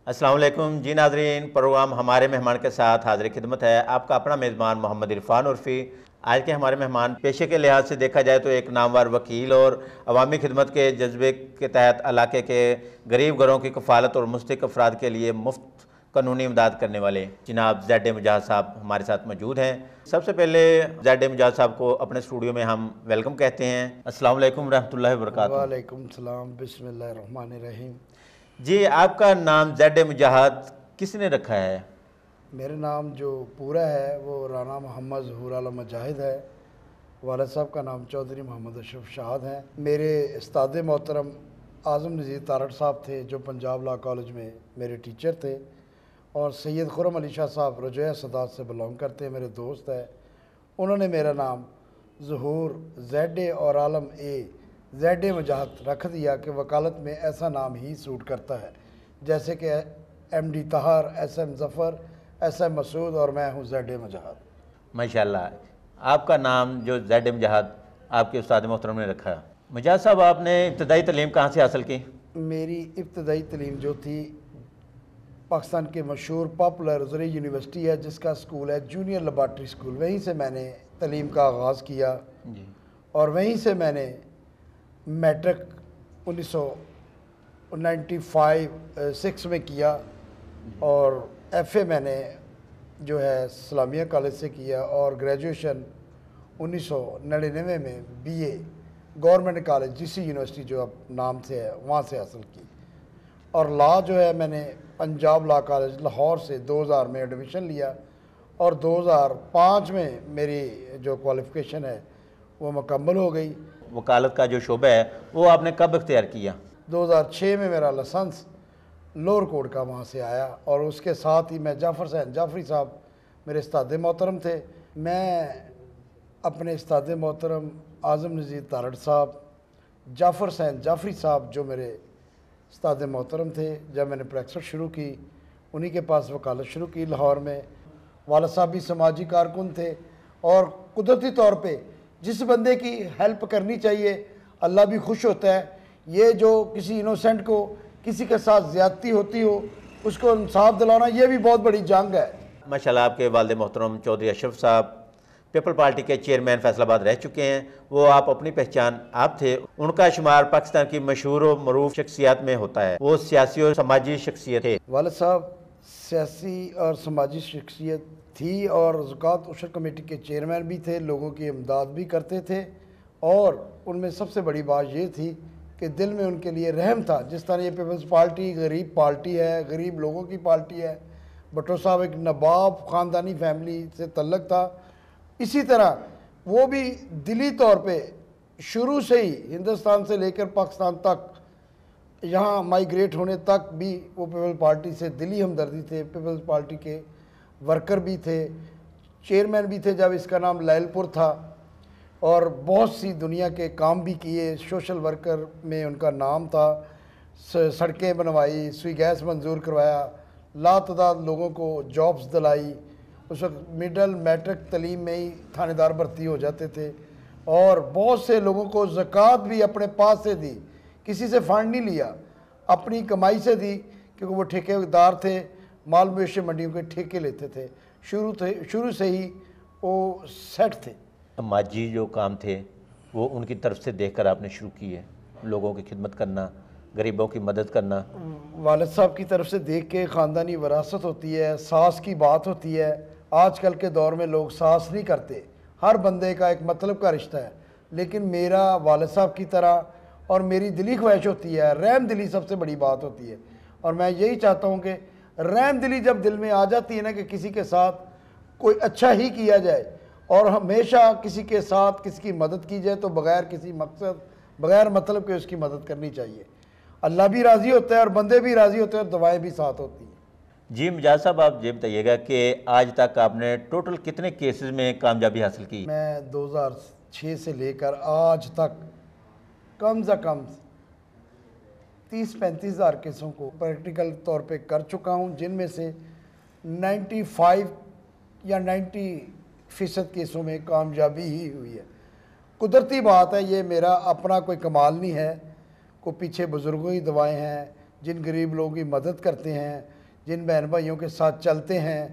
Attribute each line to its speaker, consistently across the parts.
Speaker 1: السلام علیکم جی ناظرین، پروگرام ہمارے مہمان کے ساتھ حاضر خدمت ہے آپ کا اپنا میزبان محمد عرفان عرفی۔ آج کے ہمارے مہمان پیشے کے لحاظ سے دیکھا جائے تو ایک نامور وکیل اور عوامی خدمت کے جذبے کے تحت علاقے کے غریب گھروں کی کفالت اور مستحق افراد کے لیے مفت قانونی امداد کرنے والے جناب زیڈ مجاہد صاحب ہمارے ساتھ موجود ہیں۔ سب سے پہلے زیڈ مجاہد صاحب کو اپنے اسٹوڈیو میں ہم ویلکم کہتے ہیں۔ السلام علیکم ورحمۃ اللہ وبرکاتہ۔
Speaker 2: وعلیکم السلام، بسم اللہ الرحمن الرحیم۔
Speaker 1: جی، آپ کا نام زیڈ مجاہد کس نے رکھا ہے؟
Speaker 2: میرا نام جو پورا ہے وہ رانا محمد ظہور عالم مجاہد ہے۔ والد صاحب کا نام چودھری محمد اشرف شاد ہیں۔ میرے استاد محترم اعظم نذیر تارڑ صاحب تھے جو پنجاب لاء کالج میں میرے ٹیچر تھے، اور سید خرم علی شاہ صاحب رجویہ سادات سے بلانگ کرتے ہیں، میرے دوست ہیں۔ انہوں نے میرا نام ظہور زیڈ اور عالم زیڈ مجاہد رکھ دیا کہ وکالت میں ایسا نام ہی سوٹ کرتا ہے، جیسے کہ M D Tahir, S M Zafar, S M Masood, اور میں ہوں زیڈ مجاہد۔
Speaker 1: ماشاءاللہ، آپ کا نام جو زیڈ مجاہد آپ کے استاد محترم نے رکھا۔ مجاہد صاحب، آپ نے ابتدائی تعلیم کہاں سے حاصل کی؟
Speaker 2: میری ابتدائی تعلیم جو تھی پاکستان کے مشہور پاپولر زرعی یونیورسٹی ہے جس کا سکول ہے جونیئر لیبارٹری سکول، وہیں سے میں نے تعلیم کا آغاز کیا،
Speaker 1: جی،
Speaker 2: اور وہیں سے میں نے میٹرک 1995-6 میں کیا، اور ایف اے میں نے جو ہے اسلامیہ کالج سے کیا، اور گریجویشن 1999 میں B A government college G C university جو اب نام سے ہے وہاں سے حاصل کی، اور لاء جو ہے میں نے پنجاب لاء کالج لاہور سے 2000 میں ایڈمیشن لیا، اور 2005 میں میری جو کوالیفیکیشن ہے وہ مکمل ہو گئی۔
Speaker 1: وکالت کا جو شعبہ ہے وہ آپ نے کب اختیار کیا؟
Speaker 2: 2006 میں میرا لائسنس لوور کورٹ کا وہاں سے آیا، اور اس کے ساتھ ہی میں جعفر حسین جعفری صاحب میرے استاد محترم تھے۔ میں اپنے استاد محترم اعظم نذیر تارڑ صاحب، جعفر حسین جعفری صاحب جو میرے استاد محترم تھے، جب میں نے پریکٹس شروع کی انہی کے پاس وکالت شروع کی لاہور میں۔ والد صاحب بھی سماجی کارکن تھے، اور قدرتی طور پہ جس بندے کی ہیلپ کرنی چاہیے اللہ بھی خوش ہوتا ہے۔ یہ جو کسی انوسینٹ کو کسی کے ساتھ زیادتی ہوتی ہو اس کو انصاف دلانا، یہ بھی بہت بڑی جنگ ہے۔
Speaker 1: ماشاءاللہ، آپ کے والد محترم چودھری اشرف صاحب پیپل پارٹی کے چیئرمین فیصل آباد رہ چکے ہیں، وہ آپ اپنی پہچان آپ تھے۔ ان کا شمار پاکستان کی مشہور و معروف شخصیات میں ہوتا ہے، وہ سیاسی اور سماجی شخصیت تھے۔
Speaker 2: والد صاحب سیاسی اور سماجی شخصیت تھی، اور زکوٰۃ عشر کمیٹی کے چیئرمین بھی تھے، لوگوں کی امداد بھی کرتے تھے، اور ان میں سب سے بڑی بات یہ تھی کہ دل میں ان کے لیے رحم تھا۔ جس طرح یہ پیپلز پارٹی غریب پارٹی ہے، غریب لوگوں کی پارٹی ہے، بھٹو صاحب ایک نواب خاندانی فیملی سے تعلق تھا، اسی طرح وہ بھی دلی طور پہ شروع سے ہی ہندوستان سے لے کر پاکستان تک، یہاں مائیگریٹ ہونے تک بھی وہ پیپلز پارٹی سے دلی ہمدردی تھے، پیپلز پارٹی کے ورکر بھی تھے، چیئرمین بھی تھے جب اس کا نام لیل پور تھا، اور بہت سی دنیا کے کام بھی کیے، سوشل ورکر میں ان کا نام تھا، سڑکیں بنوائی، سوئی گیس منظور کروایا، لاتعداد لوگوں کو جابز دلائی۔ اس وقت مڈل میٹرک تعلیم میں ہی تھانے دار بھرتی ہو جاتے تھے، اور بہت سے لوگوں کو زکوٰۃ بھی اپنے پاس سے دی، کسی سے فنڈ نہیں لیا، اپنی کمائی سے دی، کیونکہ وہ ٹھیکے دار تھے، مال مویشی منڈیوں کے ٹھیکے لیتے تھے، شروع سے ہی وہ سیٹ تھے۔
Speaker 1: سماجی جو کام تھے وہ ان کی طرف سے دیکھ کر آپ نے شروع کی ہے، لوگوں کی خدمت کرنا، غریبوں کی مدد کرنا۔
Speaker 2: والد صاحب کی طرف سے دیکھ کے خاندانی وراثت ہوتی ہے، ساس کی بات ہوتی ہے۔ آج کل کے دور میں لوگ ساس نہیں کرتے، ہر بندے کا ایک مطلب کا رشتہ ہے، لیکن میرا والد صاحب کی طرح اور میری دلی خواہش ہوتی ہے، رحم دلی سب سے بڑی بات ہوتی ہے، اور میں یہی چاہتا ہوں کہ رحم دلی جب دل میں آ جاتی ہے نا کہ کسی کے ساتھ کوئی اچھا ہی کیا جائے، اور ہمیشہ کسی کے ساتھ کسی کی مدد کی جائے تو بغیر کسی مقصد، بغیر مطلب کہ اس کی مدد کرنی چاہیے۔ اللہ بھی راضی ہوتا ہے اور بندے بھی راضی ہوتے ہیں، اور دعائیں بھی ساتھ ہوتی ہیں۔
Speaker 1: جی مجاہد صاحب، آپ یہ بتائیے گا کہ آج تک آپ نے ٹوٹل کتنے کیسز میں کامیابی حاصل کی؟
Speaker 2: میں 2006 سے لے کر آج تک کم از کم 30-35 ہزار کیسوں کو پریکٹیکل طور پہ کر چکا ہوں، جن میں سے 95 یا 90% کیسوں میں کامیابی ہی ہوئی ہے۔ قدرتی بات ہے، یہ میرا اپنا کوئی کمال نہیں ہے، کو پیچھے بزرگوں کی دعائیں ہیں، جن غریب لوگوں کی مدد کرتے ہیں، جن بہن بھائیوں کے ساتھ چلتے ہیں،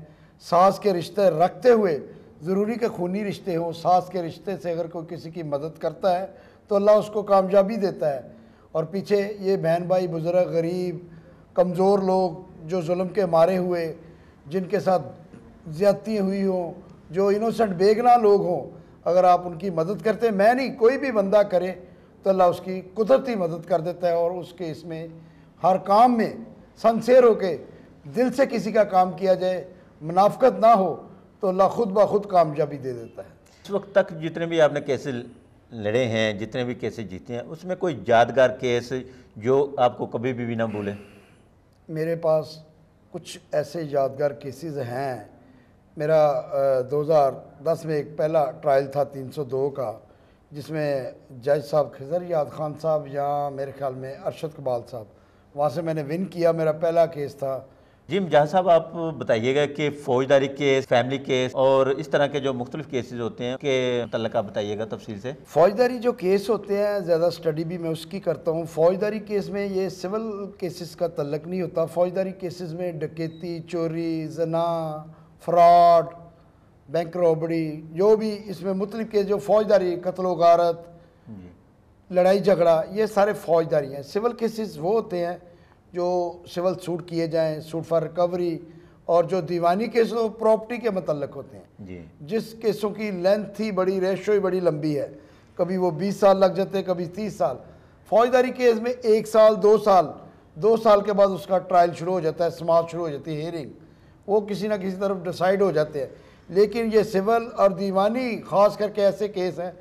Speaker 2: ساس کے رشتے رکھتے ہوئے، ضروری کہ خونی رشتے ہوں، ساس کے رشتے سے اگر کوئی کسی کی مدد کرتا ہے تو اللہ اس کو کامیابی دیتا ہے۔ اور پیچھے یہ بہن بھائی بزرگ، غریب، کمزور لوگ جو ظلم کے مارے ہوئے، جن کے ساتھ زیادتی ہوئی ہوں، جو انوسنٹ بے گناہ لوگ ہوں، اگر آپ ان کی مدد کرتے ہیں، میں نہیں کوئی بھی بندہ کرے تو اللہ اس کی قدرتی مدد کر دیتا ہے، اور اس کے اس میں ہر کام میں سنسیئر ہو کے دل سے کسی کا کام کیا جائے، منافقت نہ ہو، تو اللہ خود بخود کامیابی دے دیتا ہے۔
Speaker 1: اس وقت تک جتنے بھی آپ نے کیسز لڑے ہیں، جتنے بھی کیسز جیتے ہیں، اس میں کوئی یادگار کیس جو آپ کو کبھی بھی نہ بھولیں؟
Speaker 2: میرے پاس کچھ ایسے یادگار کیسز ہیں۔ میرا 2010 میں ایک پہلا ٹرائل تھا 302 کا، جس میں جج صاحب خضر یاد خان صاحب یا میرے خیال میں ارشد قبال صاحب، وہاں سے میں نے ون کیا، میرا پہلا کیس تھا۔
Speaker 1: جی مجاہد صاحب، آپ بتائیے گا کہ فوجداری کیس، فیملی کیس اور اس طرح کے جو مختلف کیسز ہوتے ہیں کے متعلق آپ بتائیے گا تفصیل سے۔
Speaker 2: فوجداری جو کیس ہوتے ہیں، زیادہ سٹڈی بھی میں اس کی کرتا ہوں۔ فوجداری کیس میں یہ سول کیسز کا تعلق نہیں ہوتا۔ فوجداری کیسز میں ڈکیتی، چوری، زنا، فراڈ، بینک رابڑی، جو بھی اس میں مختلف کیس جو فوجداری، قتل و غارت، لڑائی جھگڑا، یہ سارے فوجداری ہیں۔ سول کیسز وہ ہوتے ہیں جو سول سوٹ کیے جائیں، سوٹ فار ریکوری، اور جو دیوانی کیس وہ پراپرٹی کے متعلق ہوتے ہیں، جس کیسوں کی لینتھ ہی بڑی، ریشو ہی بڑی لمبی ہے، کبھی وہ 20 سال لگ جاتے ہیں، کبھی 30 سال۔ فوجداری کیس میں 1 سال 2 سال کے بعد اس کا ٹرائل شروع ہو جاتا ہے، سماعت شروع ہو جاتی ہے، ہیئرنگ، وہ کسی نہ کسی طرف ڈیسائیڈ ہو جاتے ہیں۔ لیکن یہ سول اور دیوانی خاص کر کے ایسے کیس ہیں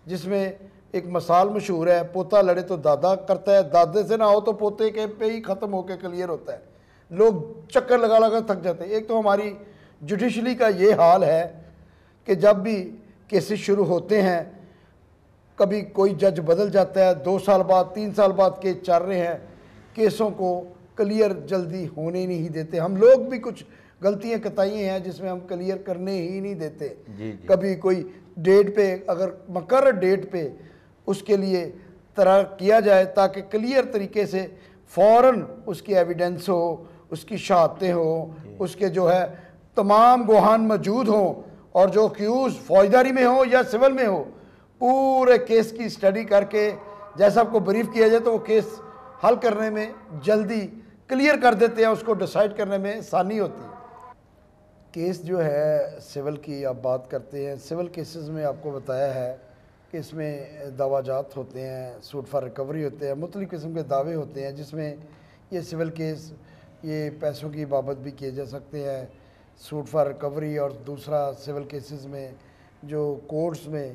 Speaker 2: جس میں ایک مثال مشہور ہے، پوتا لڑے تو دادا کرتا ہے، دادے سے نہ ہو تو پوتے کے پہ ہی ختم ہو کے کلیئر ہوتا ہے۔ لوگ چکر لگا لگا تھک جاتے ہیں۔ ایک تو ہماری جوڈیشلی کا یہ حال ہے کہ جب بھی کیسز شروع ہوتے ہیں، کبھی کوئی جج بدل جاتا ہے، 2 سال بعد 3 سال بعد کیس چل رہے ہیں، کیسوں کو کلیئر جلدی ہونے نہیں دیتے۔ ہم لوگ بھی کچھ غلطیاں کتائیاں ہیں جس میں ہم کلیئر کرنے ہی نہیں دیتے۔ کبھی کوئی ڈیٹ پہ، اگر مقرر ڈیٹ پہ اس کے لیے طرح کیا جائے تاکہ کلیئر طریقے سے فوراً اس کی ایویڈنس ہو، اس کی شہادتیں ہوں، اس کے جو ہے تمام گواہان موجود ہوں، اور جو کیوز فوجداری میں ہو یا سول میں ہو، پورے کیس کی سٹڈی کر کے جیسا آپ کو بریف کیا جائے تو وہ کیس حل کرنے میں جلدی کلیئر کر دیتے ہیں، اس کو ڈیسائیڈ کرنے میں آسانی ہوتی ہے۔ کیس جو ہے سول کی آپ بات کرتے ہیں، سول کیسز میں آپ کو بتایا ہے کہ اس میں دعویٰ جات ہوتے ہیں، سوٹ فار ریکوری ہوتے ہیں، مختلف قسم کے دعوے ہوتے ہیں، جس میں یہ سول کیس یہ پیسوں کی بابت بھی کیے جا سکتے ہیں، سوٹ فار ریکوری، اور دوسرا سول کیسز میں جو کورٹس میں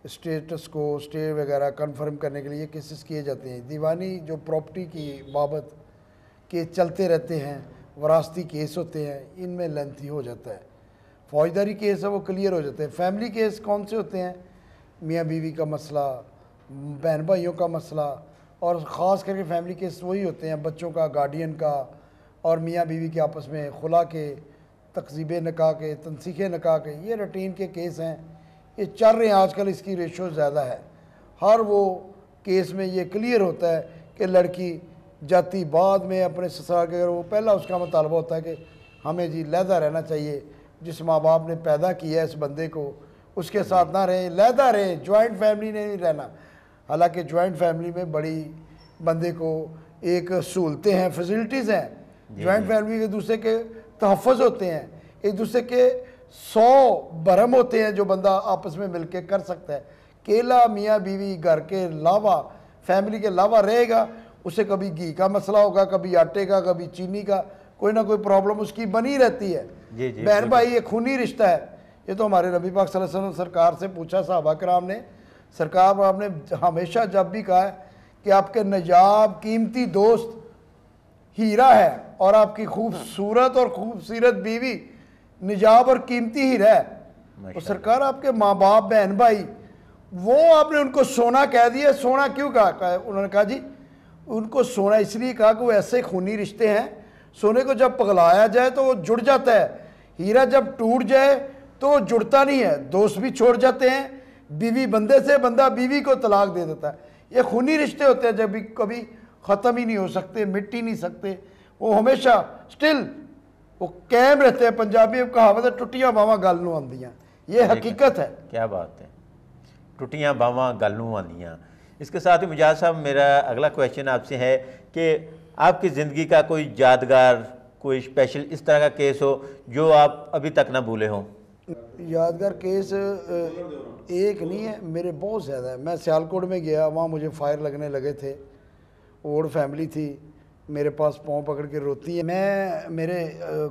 Speaker 2: اسٹیٹس کو اسٹے وغیرہ کنفرم کرنے کے لیے یہ کیسز کیے جاتے ہیں۔ دیوانی جو پراپرٹی کی بابت کیس چلتے رہتے ہیں، وراثتی کیس ہوتے ہیں، ان میں لینتھی ہو جاتا ہے۔ فوجداری کیس ہے وہ کلیئر ہو جاتے ہیں۔ فیملی کیس کون سے ہوتے ہیں؟ میاں بیوی کا مسئلہ، بہن بھائیوں کا مسئلہ، اور خاص کر کے فیملی کیس وہی ہوتے ہیں بچوں کا، گارڈین کا، اور میاں بیوی کے آپس میں خلا کے، تقزیب نکاح کے، تنسیخ نکاح کے، یہ روٹین کے کیس ہیں، یہ چل رہے ہیں آج کل، اس کی ریشو زیادہ ہے۔ ہر وہ کیس میں یہ کلیئر ہوتا ہے کہ لڑکی جاتی بعد میں اپنے سسرال کے، اگر وہ پہلا اس کا مطالبہ ہوتا ہے کہ ہمیں جی علیحدہ رہنا چاہیے، جس ماں باپ نے پیدا کیا ہے اس بندے کو اس کے ساتھ نہ رہیں، علیحدہ رہیں، جوائنٹ فیملی نے نہیں رہنا۔ حالانکہ جوائنٹ فیملی میں بڑی بندے کو ایک سہولتیں ہیں، فیسلٹیز ہیں۔ جوائنٹ فیملی ایک دوسرے کے تحفظ ہوتے ہیں، ایک دوسرے کے 100 بھرم ہوتے ہیں جو بندہ آپس میں مل کے کر سکتا ہے۔ اکیلا میاں بیوی گھر کے علاوہ، فیملی کے علاوہ رہے گا، اسے کبھی گھی کا مسئلہ ہوگا، کبھی آٹے کا، کبھی چینی کا، کوئی نہ کوئی پرابلم اس کی بنی رہتی ہے۔ بہن بھائی یہ خونی رشتہ ہے۔ یہ تو ہمارے نبی پاک صلی اللہ علیہ وسلم سرکار سے پوچھا صحابہ کرام نے، سرکار آپ نے ہمیشہ جب بھی کہا ہے کہ آپ کے نجاب قیمتی دوست ہیرا ہے، اور آپ کی خوبصورت اور خوبصورت بیوی نجاب اور قیمتی ہیرا ہے، اور سرکار آپ کے ماں باپ، بہن بھائی، وہ آپ نے ان کو سونا کہہ دیا۔ سونا کیوں کہا؟ انہوں نے کہا جی ان کو سونا اس لیے کہا کہ وہ ایسے خونی رشتے ہیں، سونے کو جب پگھلایا جائے تو وہ جڑ جاتا ہے، ہیرا جب ٹوٹ جائے تو وہ جڑتا نہیں ہے، دوست بھی چھوڑ جاتے ہیں، بیوی بندے سے، بندہ بیوی کو طلاق دے دیتا ہے۔ یہ خونی رشتے ہوتے ہیں جب کبھی ختم ہی نہیں ہو سکتے، مٹ ہی نہیں سکتے، وہ ہمیشہ سٹل وہ قائم رہتے ہیں. پنجابی میں کہاوت ہے ٹٹیاں باواں گل نوں آندیاں. یہ حقیقت ہے.
Speaker 1: کیا بات ہے, ٹوٹیاں باواں گل نوں آندیاں. اس کے ساتھ ہی مجاز صاحب میرا اگلا کویشچن آپ سے ہے کہ آپ کی زندگی کا کوئی یادگار, کوئی اسپیشل اس طرح کا کیس ہو جو آپ ابھی تک نہ بھولے ہوں.
Speaker 2: یادگار کیس ایک نہیں ہے, میرے بہت زیادہ ہے. میں سیالکوٹ میں گیا, وہاں مجھے فائر لگنے لگے تھے. اوڑ فیملی تھی, میرے پاس پاؤں پکڑ کے روتی ہے. میرے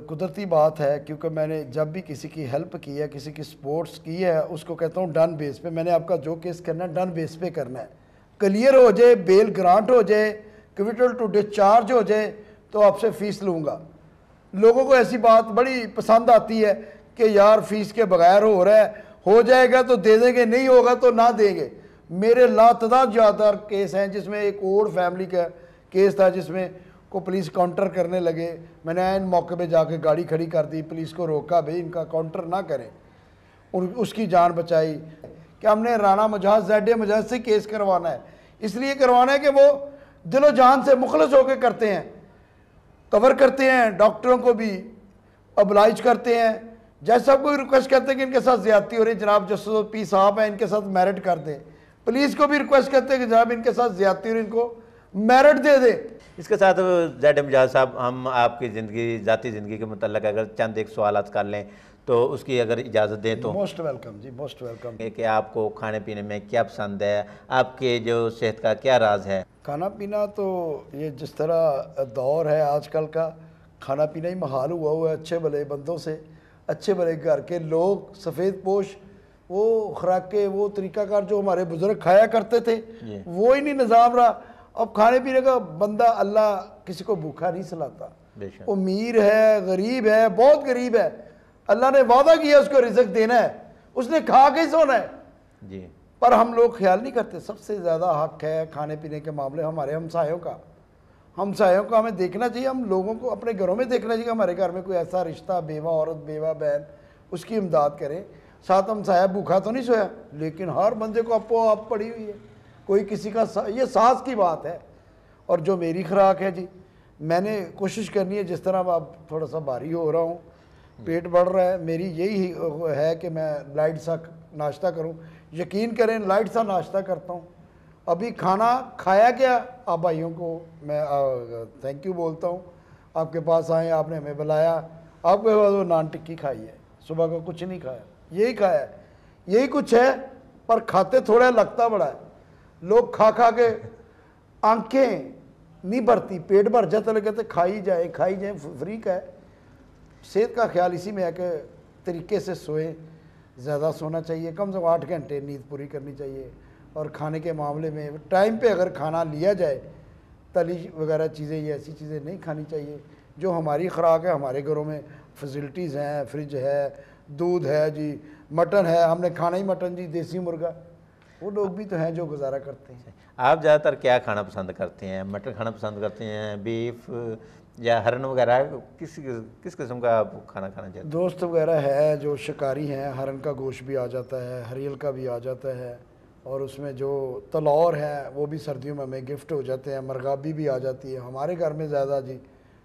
Speaker 2: قدرتی بات ہے, کیونکہ میں نے جب بھی کسی کی ہیلپ کی ہے, کسی کی سپورٹس کی ہے, اس کو کہتا ہوں ڈن بیس پہ. میں نے آپ کا جو کیس کرنا ہے ڈن بیس پہ کرنا ہے. کلیئر ہو جائے, بیل گرانٹ ہو جائے, کویٹل ٹو ڈسچارج ہو جائے تو آپ سے فیس لوں گا. لوگوں کو ایسی بات بڑی پسند آتی ہے کہ یار فیس کے بغیر ہو رہا ہے, ہو جائے گا تو دے دیں گے, نہیں ہوگا تو نہ دیں گے. میرے لاتعداد یادگار کیس ہیں, جس میں ایک اوڑ فیملی کا کیس تھا جس میں کو پولیس کاؤنٹر کرنے لگے. میں نے عین موقع پہ جا کے گاڑی کھڑی کر دی, پولیس کو روکا, بھائی ان کا کاؤنٹر نہ کریں. اس کی جان بچائی. کہ ہم نے رانا مجاز زیڈ مجاز سے کیس کروانا ہے, اس لیے کروانا ہے کہ وہ دل و جان سے مخلص ہو کے کرتے ہیں, کور کرتے ہیں, ڈاکٹروں کو بھی ابلائج کرتے ہیں. جیسا کوئی ریکویسٹ کرتے ہیں کہ ان کے ساتھ زیادتی ہو رہی ہے, جناب جسٹس پی صاحب ہیں, ان کے ساتھ میرٹ کر دیں. پولیس کو بھی ریکویسٹ کرتے ہیں کہ جناب ان کے ساتھ زیادتی ہو رہی ہے, ان کو میرٹ دے دیں.
Speaker 1: اس کے ساتھ زیڈ مجاز صاحب, ہم آپ کی زندگی, ذاتی زندگی کے متعلق اگر چند ایک سوالات کر لیں تو اس کی اگر اجازت دیں تو.
Speaker 2: موسٹ ویلکم جی, موسٹ ویلکم.
Speaker 1: کہ آپ کو کھانے پینے میں کیا پسند ہے, آپ کے جو صحت کا کیا راز ہے؟
Speaker 2: کھانا پینا تو یہ جس طرح دور ہے آج کل کا, کھانا پینا ہی محال ہوا ہے اچھے بھلے بندوں سے. اچھے بھلے گھر کے لوگ, سفید پوش, وہ خوراکیں, وہ طریقہ کار جو ہمارے بزرگ کھایا کرتے تھے وہ ہی نہیں نظام رہا. اب کھانے پینے کا بندہ, اللہ کسی کو بھوکا نہیں سلاتا. امیر ہے, غریب ہے, بہت غریب ہے, اللہ نے وعدہ کیا اس کو رزق دینا ہے, اس نے کھا کے ہی سونا ہے.
Speaker 1: جی,
Speaker 2: پر ہم لوگ خیال نہیں کرتے. سب سے زیادہ حق ہے کھانے پینے کے معاملے ہمارے ہمسایوں کا. ہمسایوں کا ہمیں دیکھنا چاہیے, ہم لوگوں کو اپنے گھروں میں دیکھنا چاہیے کہ ہمارے گھر میں کوئی ایسا رشتہ, بیوہ عورت, بیوہ بہن, اس کی امداد کریں. ساتھ ہمسایہ بھوکا تو نہیں سویا, لیکن ہر بندے کو اپو آپ پڑی ہوئی ہے, کوئی کسی کا, یہ ساز کی بات ہے. اور جو میری خوراک ہے جی, میں نے کوشش کرنی ہے, جس طرح اب تھوڑا سا بھاری ہو رہا ہوں, پیٹ بڑھ رہا ہے, میری یہی ہے کہ میں لائٹ سا ناشتہ کروں. یقین کریں لائٹ سا ناشتہ کرتا ہوں. ابھی کھانا کھایا کیا, آپ بھائیوں کو میں تھینک یو بولتا ہوں, آپ کے پاس آئے, آپ نے ہمیں بلایا, آپ کے پاس وہ نان ٹکی کھائی ہے, صبح کا کچھ نہیں کھایا, یہی کھایا ہے, یہی کچھ ہے. پر کھاتے تھوڑا لگتا بڑا ہے. لوگ کھا کھا کے آنکھیں نہیں بھرتی, پیٹ بھر جاتا, لگے کہتے کھائی جائیں, فری کا ہے. صحت کا خیال اسی میں ہے کہ طریقے سے سوئیں, زیادہ سونا چاہیے, کم سے کم 8 گھنٹے نیند پوری کرنی چاہیے. اور کھانے کے معاملے میں ٹائم پہ اگر کھانا لیا جائے, تلی وغیرہ چیزیں, یہ ایسی چیزیں نہیں کھانی چاہیے. جو ہماری خوراک ہے, ہمارے گھروں میں فیسلٹیز ہیں, فریج ہے, دودھ ہے جی, مٹن ہے, ہم نے کھانا ہی مٹن جی, دیسی مرغا. وہ لوگ بھی تو ہیں جو گزارا کرتے ہیں.
Speaker 1: آپ زیادہ تر کیا کھانا پسند کرتے ہیں؟ مٹن کھانا پسند کرتے ہیں, بیف یا ہرن وغیرہ, کس قسم کا آپ کھانا کھانا چاہتے ہیں؟
Speaker 2: دوست وغیرہ ہے جو شکاری ہیں, ہرن کا گوشت بھی آ جاتا ہے, ہریل کا بھی آ جاتا ہے, اور اس میں جو تلور ہیں وہ بھی سردیوں میں ہمیں گفٹ ہو جاتے ہیں, مرغابی بھی آ جاتی ہے. ہمارے گھر میں زیادہ جی,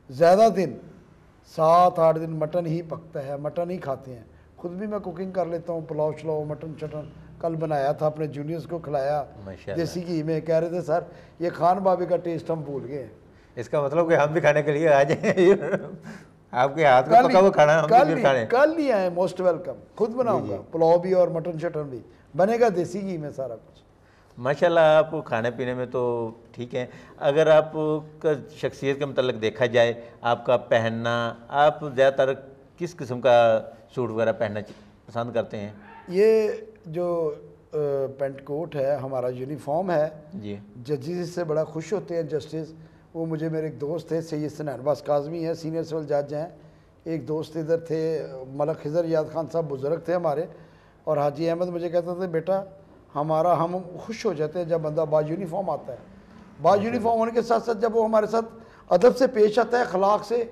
Speaker 2: زیادہ دن 7-8 دن مٹن ہی پکتا ہے, مٹن ہی کھاتے ہیں. خود بھی میں کوکنگ کر لیتا ہوں, پلاؤ شلاؤ, مٹن چٹن. کل بنایا تھا, اپنے جونیئرز کو کھلایا دیسی گھی میں, کہہ رہے تھے سر یہ خان بابے کا ٹیسٹ ہم بھول گئے ہیں.
Speaker 1: اس کا مطلب کہ ہم بھی کھانے کے لیے آ جائیں, آپ کے ہاتھ کا پکا ہوا کھانا ہم بھی کھانے.
Speaker 2: کل نہیں آئے, موسٹ ویلکم. خود بناؤں گا, پلاؤ بھی اور مٹن شٹن بھی بنے گا دیسی گھی میں سارا کچھ.
Speaker 1: ماشاءاللہ آپ کھانے پینے میں تو ٹھیک ہیں. اگر آپ کا شخصیت کے متعلق دیکھا جائے, آپ کا پہننا, آپ زیادہ تر کس قسم کا سوٹ وغیرہ پہننا پسند کرتے ہیں؟
Speaker 2: یہ جو پینٹ کوٹ ہے ہمارا یونیفارم ہے
Speaker 1: جی,
Speaker 2: ججز سے بڑا خوش ہوتے ہیں جسٹس. وہ مجھے میرے ایک دوست تھے, سید سنان باز کاظمی ہیں, سینئر سول جج ہیں. ایک دوست ادھر تھے, ملک خضر یاد خان صاحب بزرگ تھے ہمارے, اور حاجی احمد مجھے کہتے تھے بیٹا ہم خوش ہو جاتے ہیں جب بندہ با یونیفارم آتا ہے. با یونیفارم ہونے کے ساتھ ساتھ جب وہ ہمارے ساتھ ادب سے پیش آتا ہے, اخلاق سے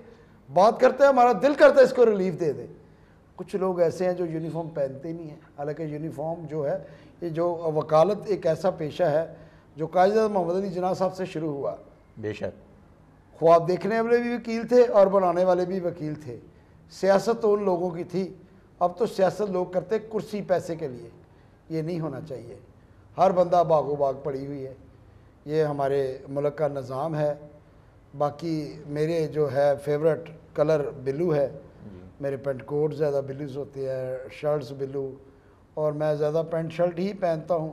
Speaker 2: بات کرتا ہے, ہمارا دل کرتا ہے اس کو ریلیف دے دے. کچھ لوگ ایسے ہیں جو یونیفارم پہنتے نہیں ہیں, حالانکہ یونیفارم جو ہے, یہ جو وکالت ایک ایسا پیشہ ہے جو قائد محمد علی جناح صاحب سے شروع ہوا.
Speaker 1: بے شک.
Speaker 2: خواب دیکھنے والے بھی وکیل تھے اور بنانے والے بھی وکیل تھے. سیاست تو ان لوگوں کی تھی، اب تو سیاست لوگ کرتے کرسی پیسے کے لیے، یہ نہیں ہونا چاہیے۔ ہر بندہ باغ و باغ پڑی ہوئی ہے، یہ ہمارے ملک کا نظام ہے۔ باقی میرے جو ہے فیورٹ کلر بلو ہے، میرے پینٹ کوٹ زیادہ بلوز ہوتے ہیں، شرٹس بلو، اور میں زیادہ پینٹ شرٹ ہی پہنتا ہوں،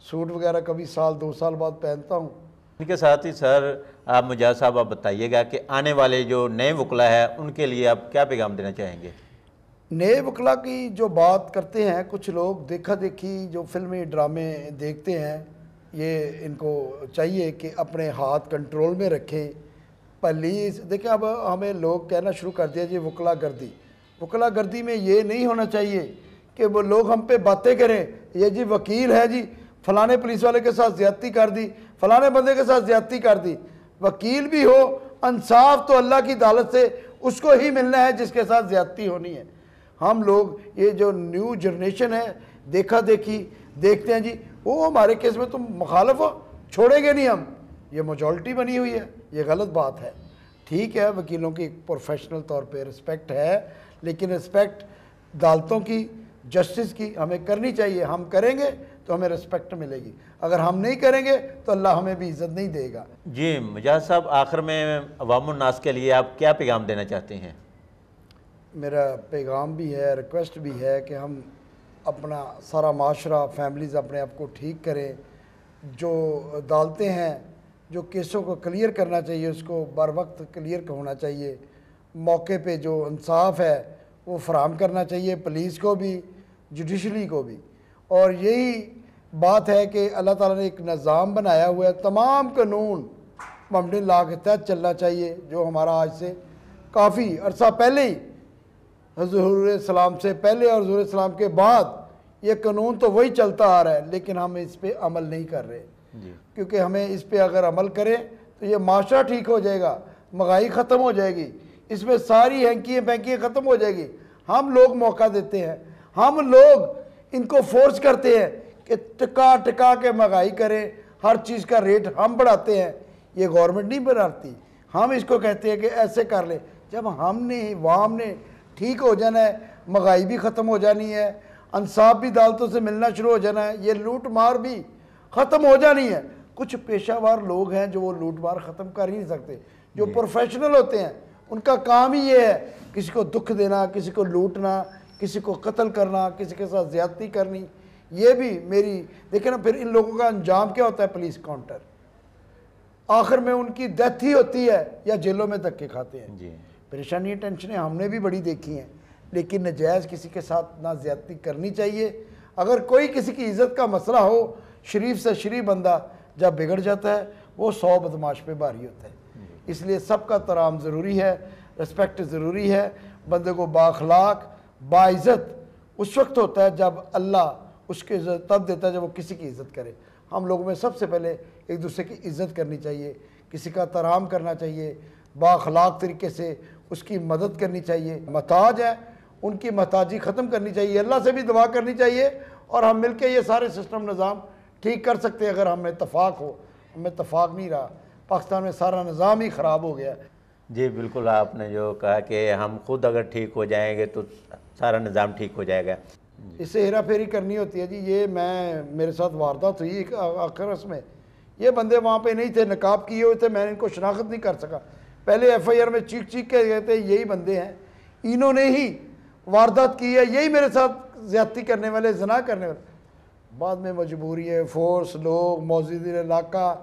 Speaker 2: سوٹ وغیرہ کبھی سال 2 سال بعد پہنتا ہوں۔
Speaker 1: ان کے ساتھ ہی سر آپ مجاز صاحب آپ بتائیے گا کہ آنے والے جو نئے وکلا ہے ان کے لیے آپ کیا پیغام دینا چاہیں گے؟
Speaker 2: نئے وکلا کی جو بات کرتے ہیں کچھ لوگ، دیکھا دیکھی جو فلمی ڈرامے دیکھتے ہیں، یہ ان کو چاہیے کہ اپنے ہاتھ کنٹرول میں رکھیں۔ پولیس دیکھیں، اب ہمیں لوگ کہنا شروع کر دیا جی وکلا گردی۔ وکلا گردی میں یہ نہیں ہونا چاہیے کہ وہ لوگ ہم پہ باتیں کریں، یہ جی وکیل ہے جی فلانے پولیس والے کے ساتھ زیادتی کر دی، فلانے بندے کے ساتھ زیادتی کر دی۔ وکیل بھی ہو، انصاف تو اللہ کی عدالت سے اس کو ہی ملنا ہے جس کے ساتھ زیادتی ہونی ہے۔ ہم لوگ یہ جو نیو جنریشن ہے دیکھا دیکھی دیکھتے ہیں جی، وہ ہمارے کیس میں تم مخالف ہو، چھوڑیں گے نہیں ہم، یہ میجورٹی بنی ہوئی ہے، یہ غلط بات ہے۔ ٹھیک ہے، وکیلوں کی پروفیشنل طور پہ رسپیکٹ ہے، لیکن رسپیکٹ عدالتوں کی، جسٹس کی ہمیں کرنی چاہیے۔ ہم کریں گے تو ہمیں رسپیکٹ ملے گی، اگر ہم نہیں کریں گے تو اللہ ہمیں بھی عزت نہیں دے گا۔
Speaker 1: جی مجاز صاحب، آخر میں عوام الناس کے لیے آپ کیا پیغام دینا چاہتے ہیں؟
Speaker 2: میرا پیغام بھی ہے، ریکویسٹ بھی ہے کہ ہم اپنا سارا معاشرہ، فیملیز اپنے آپ کو ٹھیک کریں۔ جو عدالتیں ہیں، جو کیسوں کو کلیئر کرنا چاہیے اس کو بر وقت کلیئر ہونا چاہیے، موقع پہ جو انصاف ہے وہ فراہم کرنا چاہیے، پولیس کو بھی، جوڈیشری کو بھی۔ اور یہی بات ہے کہ اللہ تعالیٰ نے ایک نظام بنایا ہوا ہے، تمام قانون مبنی لا کے تحت چلنا چاہیے، جو ہمارا آج سے کافی عرصہ پہلے ہی، حضور السلام سے پہلے اور حضور السلام کے بعد یہ قانون تو وہی چلتا آ رہا ہے، لیکن ہم اس پہ عمل نہیں کر رہے۔ کیونکہ ہمیں اس پہ اگر عمل کریں تو یہ معاشرہ ٹھیک ہو جائے گا، مہنگائی ختم ہو جائے گی، اس میں ساری ہینکیاں پینکیاں ختم ہو جائے گی۔ ہم لوگ موقع دیتے ہیں، ہم لوگ ان کو فورس کرتے ہیں کہ ٹکا ٹکا کے مہنگائی کریں، ہر چیز کا ریٹ ہم بڑھاتے ہیں، یہ گورنمنٹ نہیں بڑھاتی، ہم اس کو کہتے ہیں کہ ایسے کر لیں۔ جب ہم نے عوام نے ٹھیک ہو جانا ہے، مہنگائی بھی ختم ہو جانی ہے، انصاف بھی عدالتوں سے ملنا شروع ہو جانا ہے، یہ لوٹ مار بھی ختم ہو جانی ہے۔ کچھ پیشہ وار لوگ ہیں جو وہ لوٹ مار ختم کر ہی نہیں سکتے، جو پروفیشنل ہوتے ہیں ان کا کام ہی یہ ہے کسی کو دکھ دینا، کسی کو لوٹنا، کسی کو قتل کرنا، کسی کے ساتھ زیادتی کرنی۔ یہ بھی میری دیکھیں نا، پھر ان لوگوں کا انجام کیا ہوتا ہے؟ پولیس کاؤنٹر، آخر میں ان کی ڈیتھ ہی ہوتی ہے یا جیلوں میں دھکے کھاتے ہیں۔ پریشانیاں ٹینشنیں ہم نے بھی بڑی دیکھی ہیں، لیکن نجائز کسی کے ساتھ نہ زیادتی کرنی چاہیے۔ اگر کوئی کسی کی عزت کا مسئلہ ہو، شریف سے شریف بندہ جب بگڑ جاتا ہے وہ 100 بدماش پہ بھاری ہوتا ہے۔ اس لیے سب کا احترام ضروری ہے، رسپیکٹ ضروری ہے۔ بندے کو بااخلاق، باعزت اس وقت ہوتا ہے جب اللہ اس کی عزت تب دیتا ہے جب وہ کسی کی عزت کرے۔ ہم لوگوں میں سب سے پہلے ایک دوسرے کی عزت کرنی چاہیے، کسی کا احترام کرنا چاہیے، بااخلاق طریقے سے اس کی مدد کرنی چاہیے۔ محتاج ہے ان کی محتاجی ختم کرنی چاہیے، اللہ سے بھی دعا کرنی چاہیے، اور ہم مل کے یہ سارے سسٹم نظام ٹھیک کر سکتے ہیں اگر ہم میں اتفاق ہو۔ ہمیں اتفاق نہیں رہا، پاکستان میں سارا نظام ہی خراب ہو گیا۔
Speaker 1: جی بالکل، آپ نے جو کہا کہ ہم خود اگر ٹھیک ہو جائیں گے تو سارا نظام ٹھیک ہو جائے گا۔
Speaker 2: اس سے ہیرا پھیری کرنی ہوتی ہے جی۔ یہ میرے ساتھ واردات ہوئی ایک آخرس میں، یہ بندے وہاں پہ نہیں تھے، نقاب کیے ہوئے تھے، میں نے ان کو شناخت نہیں کر سکا۔ پہلے ایف آئی آر میں چیخ چیخ کے گئے تھے یہی بندے ہیں، انہوں نے ہی واردات کی ہے، یہی میرے ساتھ زیادتی کرنے والے، زنا کرنے والے۔ بعد میں مجبوری ہے، فورس، لوگ موجودین علاقہ،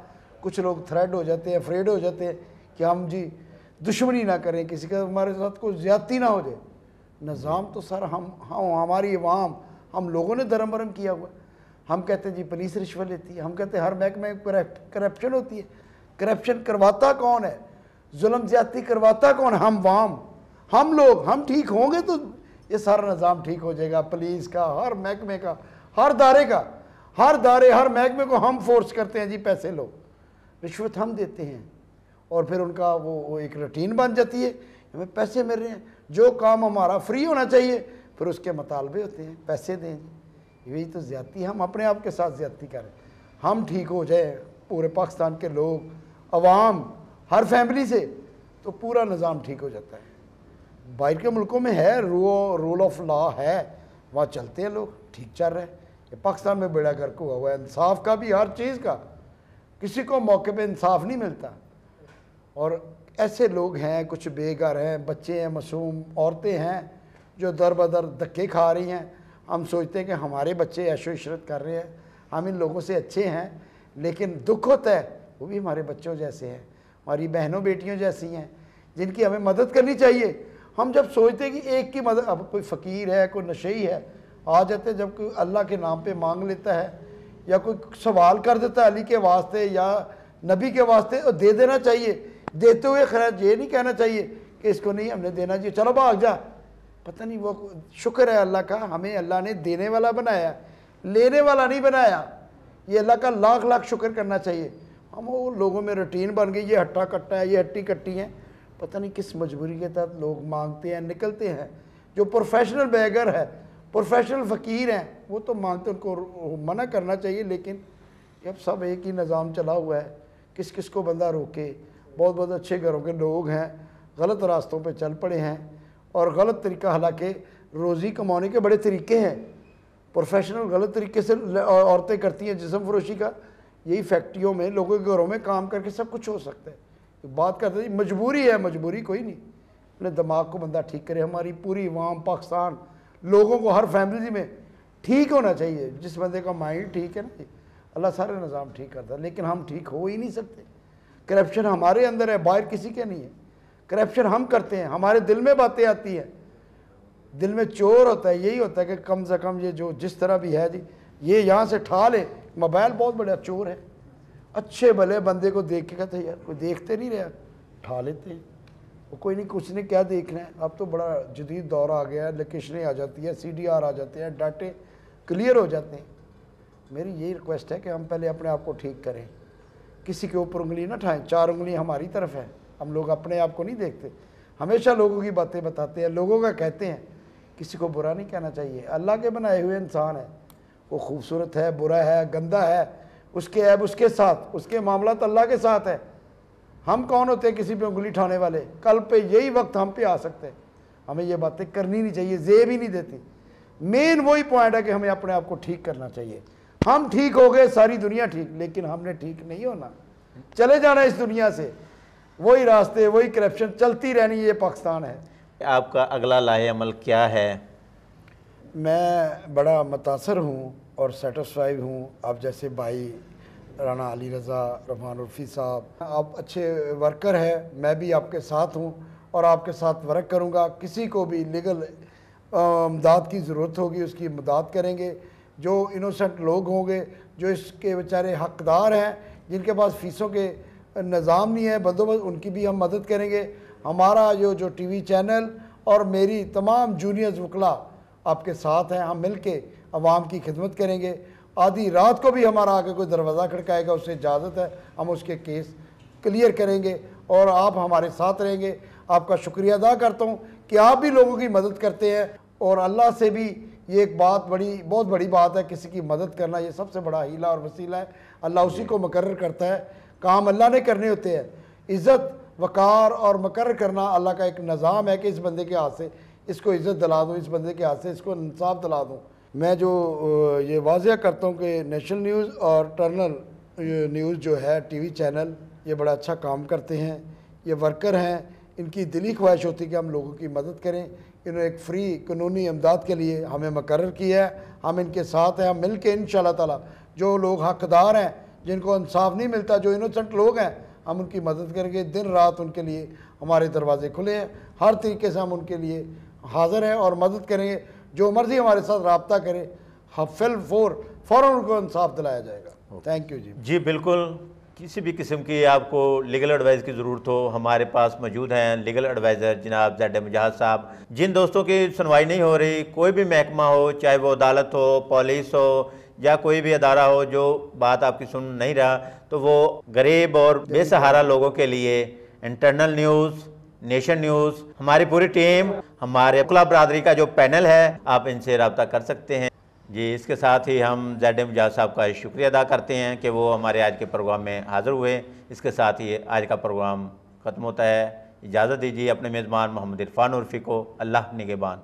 Speaker 2: کچھ لوگ تھریڈ ہو جاتے ہیں، افریڈ ہو جاتے ہیں کہ ہم جی دشمنی نہ کریں کسی کا، ہمارے ساتھ کوئی زیادتی نہ ہو جائے۔ نظام تو سر ہماری عوام، ہم لوگوں نے دھرم برم کیا ہوا ہے۔ ہم کہتے ہیں جی پولیس رشوت لیتی ہے، ہم کہتے ہیں ہر محکمے میں کرپشن ہوتی ہے۔ کرپشن کرواتا کون ہے؟ ظلم زیادتی کرواتا کون؟ ہم عوام، ہم لوگ۔ ہم ٹھیک ہوں گے تو یہ سارا نظام ٹھیک ہو جائے گا، پولیس کا، ہر محکمے کا، ہر دارے کا، ہر محکمے کو ہم فورس کرتے ہیں جی پیسے لو، رشوت ہم دیتے ہیں، اور پھر ان کا وہ ایک روٹین بن جاتی ہے، ہمیں پیسے مل رہے ہیں، جو کام ہمارا فری ہونا چاہیے پھر اس کے مطالبے ہوتے ہیں، پیسے دیں جی۔ یہی تو زیادتی، ہم اپنے آپ کے ساتھ زیادتی کریں۔ ہم ٹھیک ہو جائیں، پورے پاکستان کے لوگ، عوام، ہر فیملی سے، تو پورا نظام ٹھیک ہو جاتا ہے۔ باہر کے ملکوں میں ہے رول آف لا ہے, وہاں چلتے ہیں لوگ, ٹھیک چل رہے ہیں. یہ پاکستان میں بیڑا گرک ہوا ہوا ہے, انصاف کا بھی, ہر چیز کا. کسی کو موقع پہ انصاف نہیں ملتا. اور ایسے لوگ ہیں, کچھ بے گھر ہیں, بچے ہیں, معصوم عورتیں ہیں جو در بدر دھکے کھا رہی ہیں. ہم سوچتے ہیں کہ ہمارے بچے عیش و عشرت کر رہے ہیں, ہم ان لوگوں سے اچھے ہیں, لیکن دکھ ہوتا ہے وہ بھی ہمارے بچوں جیسے ہیں, ہماری بہنوں بیٹیوں جیسی ہیں, جن کی ہمیں مدد کرنی چاہیے. ہم جب سوچتے ہیں کہ ایک کی مدد, اب کوئی فقیر ہے, کوئی نشئی ہے, آ جاتے ہیں, جب کوئی اللہ کے نام پہ مانگ لیتا ہے یا کوئی سوال کر دیتا ہے علی کے واسطے یا نبی کے واسطے, اور دے دینا چاہیے. دیتے ہوئے خیر یہ نہیں کہنا چاہیے کہ اس کو نہیں ہم نے دینا چاہیے, چلو بھاگ جا. پتہ نہیں, وہ شکر ہے اللہ کا, ہمیں اللہ نے دینے والا بنایا, لینے والا نہیں بنایا. یہ اللہ کا لاکھ لاکھ شکر کرنا چاہیے. ہم وہ لوگوں میں روٹین بن گئی, یہ ہٹا کٹا ہے, یہ ہٹی کٹی ہیں. پتہ نہیں کس مجبوری کے تحت لوگ مانگتے ہیں, نکلتے ہیں. جو پروفیشنل بیگر ہے, پروفیشنل فقیر ہیں, وہ تو مانگتے, ان کو منع کرنا چاہیے. لیکن اب سب ایک ہی نظام چلا ہوا ہے, کس کس کو بندہ روکے. بہت بہت اچھے گھروں کے لوگ ہیں, غلط راستوں پہ چل پڑے ہیں, اور غلط طریقہ, حالانکہ روزی کمانے کے بڑے طریقے ہیں. پروفیشنل غلط طریقے سے عورتیں کرتی ہیں جسم فروشی کا. یہی فیکٹریوں میں, لوگوں کے گھروں میں کام کر کے سب کچھ ہو سکتا ہے. بات کرتے ہیں مجبوری ہے, مجبوری کوئی نہیں. اپنے دماغ کو بندہ ٹھیک کرے. ہماری پوری عوام, پاکستان, لوگوں کو ہر فیملی میں ٹھیک ہونا چاہیے. جس بندے کا مائنڈ ٹھیک ہے نا, اللہ سارے نظام ٹھیک کرتا ہے. لیکن ہم ٹھیک ہو ہی نہیں سکتے. کرپشن ہمارے اندر ہے, باہر کسی کے نہیں ہے. کرپشن ہم کرتے ہیں, ہمارے دل میں باتیں آتی ہیں. دل میں چور ہوتا ہے, یہی ہوتا ہے کہ کم سے کم یہ جو جس طرح بھی ہے جی, یہ یہاں سے ٹھا لے. موبائل بہت بڑا چور ہے. اچھے بھلے بندے کو دیکھ کے کہتے ہیں یار کوئی دیکھتے نہیں رہا, ٹھا لیتے ہیں. وہ کوئی نہیں, کچھ نے کیا دیکھنا ہے. اب تو بڑا جدید دور آ گیا ہے, لوکیشنیں آ جاتی ہے, CDR آ جاتے ہیں, ڈاٹے کلیئر ہو جاتے ہیں. میری یہی ریکویسٹ ہے کہ ہم پہلے اپنے آپ کو ٹھیک کریں. کسی کے اوپر انگلی نہ ٹھائیں. 4 انگلیاں ہماری طرف ہے. ہم لوگ اپنے آپ کو نہیں دیکھتے, ہمیشہ لوگوں کی باتیں بتاتے ہیں, لوگوں کا کہتے ہیں. کسی کو برا نہیں کہنا چاہیے. اللہ کے بنائے ہوئے انسان ہے, وہ خوبصورت ہے, برا ہے, گندا ہے, اس کے عیب اس کے ساتھ, اس کے معاملات اللہ کے ساتھ ہے. ہم کون ہوتے ہیں کسی پہ انگلی ٹھانے والے؟ کل پہ یہی وقت ہم پہ آ سکتے ہیں. ہمیں یہ باتیں کرنی نہیں چاہیے, زیب ہی نہیں دیتی. مین وہی پوائنٹ ہے کہ ہمیں اپنے آپ کو ٹھیک کرنا چاہیے. ہم ٹھیک ہو گئے, ساری دنیا ٹھیک, لیکن ہم نے ٹھیک نہیں ہونا. چلے جانا اس دنیا سے, وہی راستے, وہی کرپشن چلتی رہنی. یہ پاکستان ہے.
Speaker 1: آپ کا اگلا لائحہ عمل کیا ہے؟
Speaker 2: میں بڑا متاثر ہوں اور سیٹسفائی ہوں. آپ جیسے بھائی رانا علی رضا, رحمان عرفی صاحب, آپ اچھے ورکر ہیں. میں بھی آپ کے ساتھ ہوں اور آپ کے ساتھ ورک کروں گا. کسی کو بھی لیگل امداد کی ضرورت ہوگی اس کی امداد کریں گے. جو انوسنٹ لوگ ہوں گے, جو اس کے بیچارے حقدار ہیں, جن کے پاس فیسوں کے نظام نہیں ہے, بندوبست, ان کی بھی ہم مدد کریں گے. ہمارا جو ٹی وی چینل اور میری تمام جونیئرز وکلا آپ کے ساتھ ہیں. ہم مل کے عوام کی خدمت کریں گے. آدھی رات کو بھی ہمارا آگے کوئی دروازہ کھڑکائے گا, اسے اجازت ہے, ہم اس کے کیس کلیئر کریں گے اور آپ ہمارے ساتھ رہیں گے. آپ کا شکریہ ادا کرتا ہوں کہ آپ بھی لوگوں کی مدد کرتے ہیں. اور اللہ سے بھی یہ ایک بہت بڑی بات ہے, کسی کی مدد کرنا یہ سب سے بڑا ہیلہ اور وسیلہ ہے. اللہ اسی کو مقرر کرتا ہے. کام اللہ نے کرنے ہوتے ہیں. عزت, وقار اور مقرر کرنا اللہ کا ایک نظام ہے کہ اس بندے کے ہاتھ سے اس کو عزت دلا دوں, اس بندے کے ہاتھ سے اس کو انصاف دلا دوں. میں جو یہ واضح کرتا ہوں کہ نیشنل نیوز اور ٹرنل نیوز جو ہے ٹی وی چینل, یہ بڑا اچھا کام کرتے ہیں. یہ ورکر ہیں, ان کی دلی خواہش ہوتی ہے کہ ہم لوگوں کی مدد کریں. انہوں نے ایک فری قانونی امداد کے لیے ہمیں مقرر کیا ہے. ہم ان کے ساتھ ہیں. ہم مل کے انشاءاللہ تعالی جو لوگ حقدار ہیں, جن کو انصاف نہیں ملتا, جو انوسنٹ لوگ ہیں, ہم ان کی مدد کریں گے. دن رات ان کے لیے ہمارے دروازے کھلے ہیں. ہر طریقے سے ہم ان کے لیے حاضر ہیں اور مدد کریں گے. جو مرضی ہمارے ساتھ رابطہ کرے, فوراً ان کو انصاف دلایا جائے گا. تھینک یو جی.
Speaker 1: جی بالکل, کسی بھی قسم کی آپ کو لیگل ایڈوائز کی ضرورت ہو, ہمارے پاس موجود ہیں لیگل ایڈوائزر جناب زیڈ مجاہد صاحب. جن دوستوں کی سنوائی نہیں ہو رہی, کوئی بھی محکمہ ہو, چاہے وہ عدالت ہو, پولیس ہو یا کوئی بھی ادارہ ہو, جو بات آپ کی سن نہیں رہا, تو وہ غریب اور بے سہارا لوگوں کے لیے انٹرنل نیوز, نیشن نیوز, ہماری پوری ٹیم, ہمارے وکلا برادری کا جو پینل ہے, آپ ان سے رابطہ کر سکتے ہیں. جی اس کے ساتھ ہی ہم زیڈ مجاہد صاحب کا شکریہ ادا کرتے ہیں کہ وہ ہمارے آج کے پروگرام میں حاضر ہوئے. اس کے ساتھ ہی آج کا پروگرام ختم ہوتا ہے. اجازت دیجیے اپنے میزبان محمد عرفان عرفی کو۔ اللہ نگہبان۔